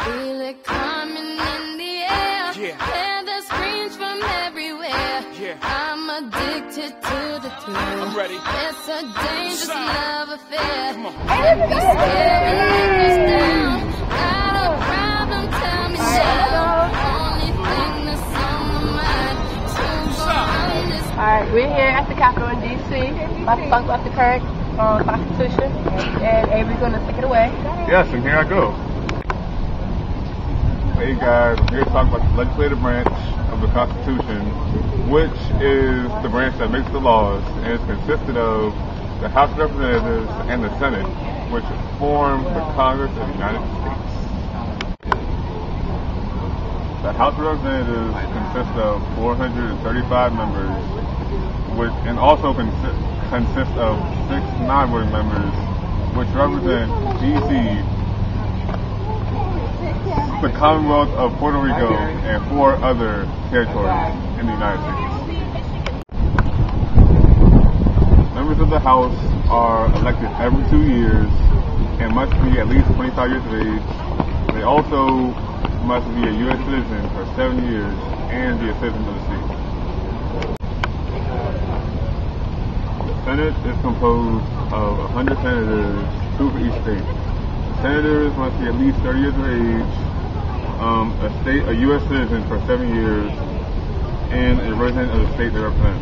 feel it coming in the air. Hear the screams from everywhere. I'm addicted to the thrill. I'm ready. It's a dangerous love affair. Don't be scared when it goes down. Got a problem, tell me now. Only thing that's on my mind. So go on this. Alright, we're here at the Capitol in D.C. About to talk about the current Constitution, and Avery's going to take it away. Yes, and here I go. Hey guys, I'm here to talk about the legislative branch of the Constitution, which is the branch that makes the laws, and it's consisted of the House of Representatives and the Senate, which form the Congress of the United States. The House of Representatives consists of 435 members, and also consists of 6 non-voting members, which represent D.C., the Commonwealth of Puerto Rico, and 4 other territories in the United States. Members of the House are elected every 2 years and must be at least 25 years of age. They also must be a U.S. citizen for 7 years and be a citizen of the state. The Senate is composed of 100 senators, 2 for each state. The senators must be at least 30 years of age, a U.S. citizen for 7 years, and a resident of the state they represent.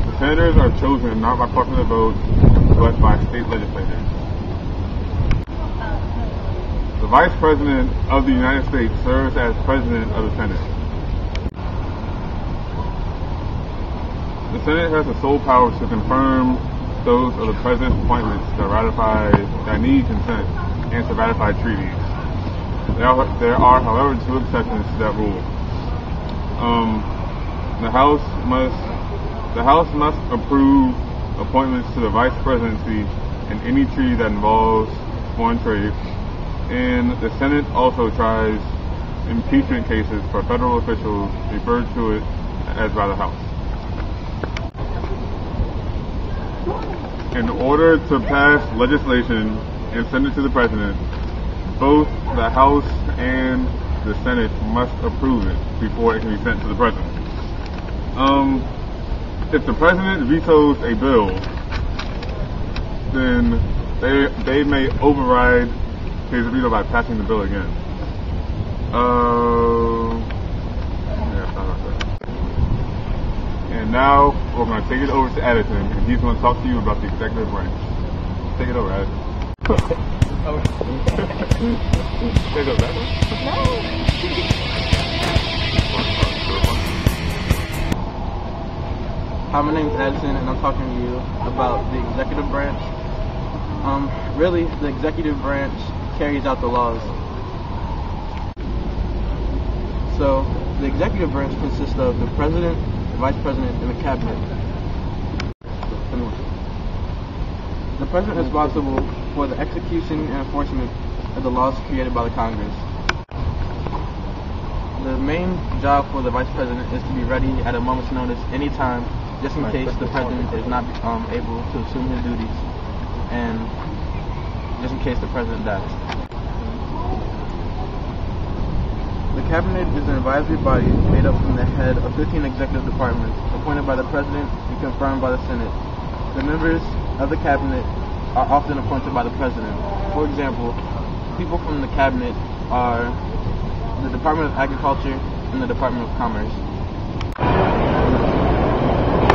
The senators are chosen not by popular vote, but by state legislators. The Vice President of the United States serves as President of the Senate. The Senate has the sole power to confirm those of the President's appointments that need consent and to ratify treaties. There are, however, 2 exceptions to that rule. The House must approve appointments to the Vice Presidency in any treaty that involves foreign trade, and the Senate also tries impeachment cases for federal officials referred to it as by the House. In order to pass legislation and send it to the President, both the House and the Senate must approve it before it can be sent to the President. If the President vetoes a bill, then they may override his veto by passing the bill again. And now we're going to take it over to Addison, and he's going to talk to you about the executive branch. Take it over, Addison. Take it over, Addison. Hi, my name is Addison, and I'm talking to you about the executive branch. Really, the executive branch carries out the laws. So, the executive branch consists of the President, the Vice President, and the Cabinet. The President is responsible for the execution and enforcement of the laws created by the Congress. The main job for the Vice President is to be ready at a moment's notice anytime, just in case the President is not able to assume his duties, and just in case the President dies. The Cabinet is an advisory body made up from the head of 15 executive departments appointed by the President and confirmed by the Senate. The members of the Cabinet are often appointed by the President. For example, people from the Cabinet are the Department of Agriculture and the Department of Commerce.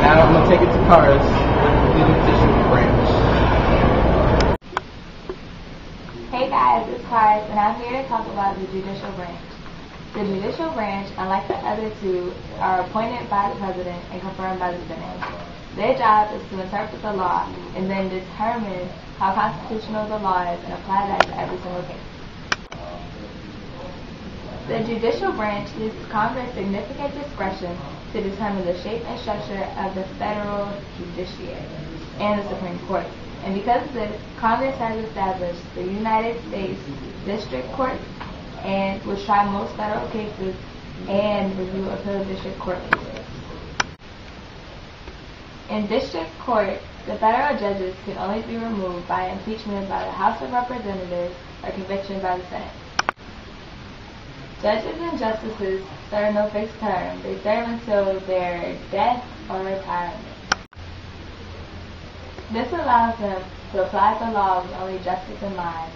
Now I'm going to take it to Cars with the judicial branch. Hey guys, it's Cars, and I'm here to talk about the judicial branch. The judicial branch, unlike the other 2, are appointed by the President and confirmed by the Senate. Their job is to interpret the law and then determine how constitutional the law is and apply that to every single case. The judicial branch gives Congress significant discretion to determine the shape and structure of the federal judiciary and the Supreme Court. And because of this, Congress has established the United States District Court, and which try most federal cases and review appeal district court cases. In district court, The federal judges can only be removed by impeachment by the House of Representatives or conviction by the Senate. Judges and justices serve no fixed term. They serve until their death or retirement. This allows them to apply the law with only justice in mind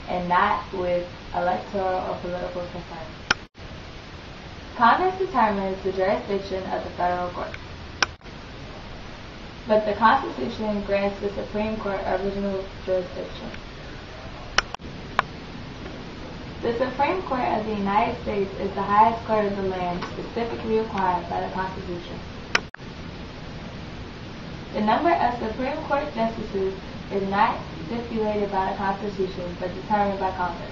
and not with electoral or political concerns. Congress determines the jurisdiction of the federal courts, but the Constitution grants the Supreme Court original jurisdiction. The Supreme Court of the United States is the highest court of the land specifically required by the Constitution. The number of Supreme Court justices is not stipulated by the Constitution but determined by Congress.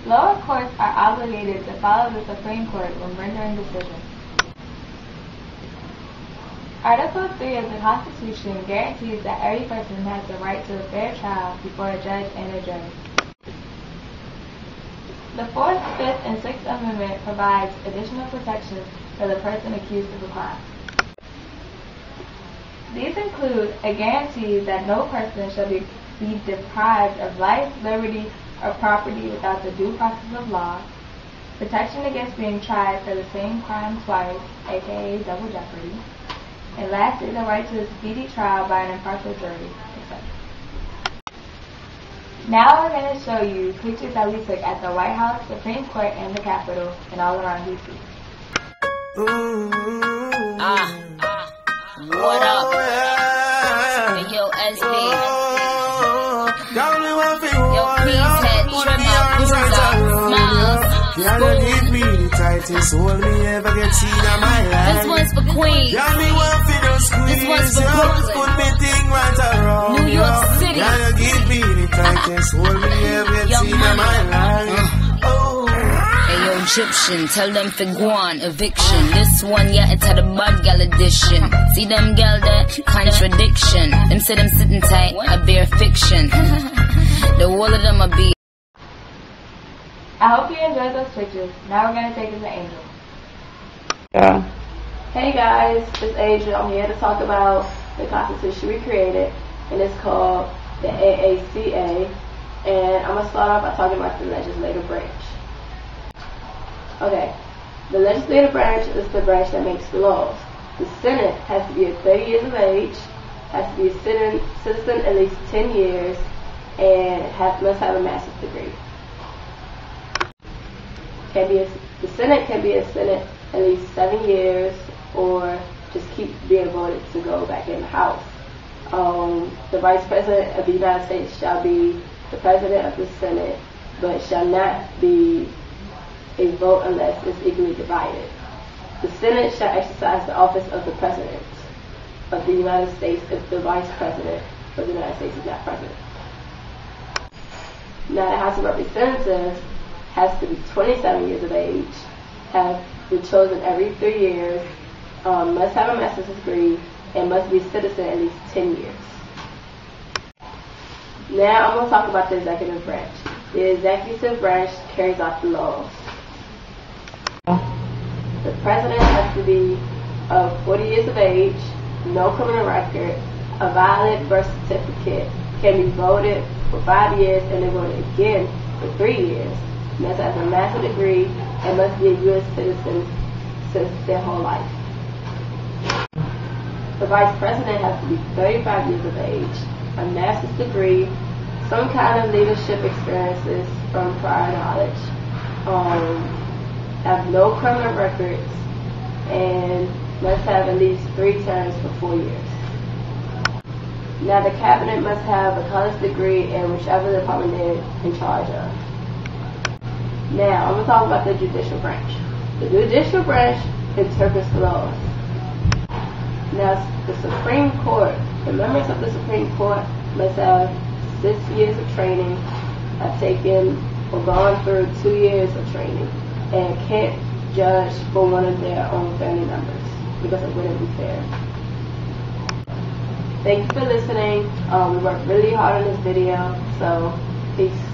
Lower courts are obligated to follow the Supreme Court when rendering decisions. Article 3 of the Constitution guarantees that every person has the right to a fair trial before a judge and a jury. The 4th, 5th, and 6th Amendment provides additional protections for the person accused of a crime. These include a guarantee that no person shall be deprived of life, liberty, or property without the due process of law, protection against being tried for the same crime twice, A.A.C.A. double jeopardy, and lastly, the right to a speedy trial by an impartial jury, etc. Now we're going to show you pictures that we took at the White House, Supreme Court, and the Capitol, and all around D.C. What up? Hey, yo, SB. Yo, peace head, trim out, bruiser, smiles. Give me the tightest hold me ever get seen in my life. This one's for Queens. This one's for Brooklyn. Put me thing right around. New York City. Give me the tightest hold me ever get seen in my life. Ayo, Egyptian, tell them for guan, eviction. This one, yeah, it's had a bad gal edition. See them gal there? Contradiction. Them say them sitting tight, I bear fiction. The whole of them a be. I hope you enjoyed those pictures. Now we're going to take it to Angel. Yeah. Hey guys, it's Angel. I'm here to talk about the Constitution we created, and it's called the A.A.C.A. And I'm going to start off by talking about the legislative branch. Okay, the legislative branch is the branch that makes the laws. The Senate has to be at 30 years of age, has to be a citizen at least 10 years, and must have a master's degree. The Senate can be a Senate at least 7 years, or just keep being voted to go back in the House. The Vice President of the United States shall be the President of the Senate, but shall not be a vote unless it's equally divided. The Senate shall exercise the office of the President of the United States if the Vice President of the United States is not present. Now the House of Representatives has to be 27 years of age, have been chosen every 3 years, must have a master's degree, and must be a citizen at least 10 years. Now I'm going to talk about the executive branch. The executive branch carries out the laws. The president has to be 40 years of age, no criminal record, a valid birth certificate, can be voted for 5 years and then voted again for 3 years, must have a master's degree, and must be a U.S. citizen since their whole life. The vice president has to be 35 years of age, a master's degree, some kind of leadership experiences from prior knowledge, have no criminal records, and must have at least 3 terms for 4 years. Now the cabinet must have a college degree in whichever department they're in charge of. Now I'm going to talk about the judicial branch. The judicial branch interprets the laws. Now the Supreme Court, the members of the Supreme Court must have 6 years of training, have taken or gone through 2 years of training, and can't judge for one of their own family members because it wouldn't be fair. Thank you for listening. We worked really hard on this video, so peace.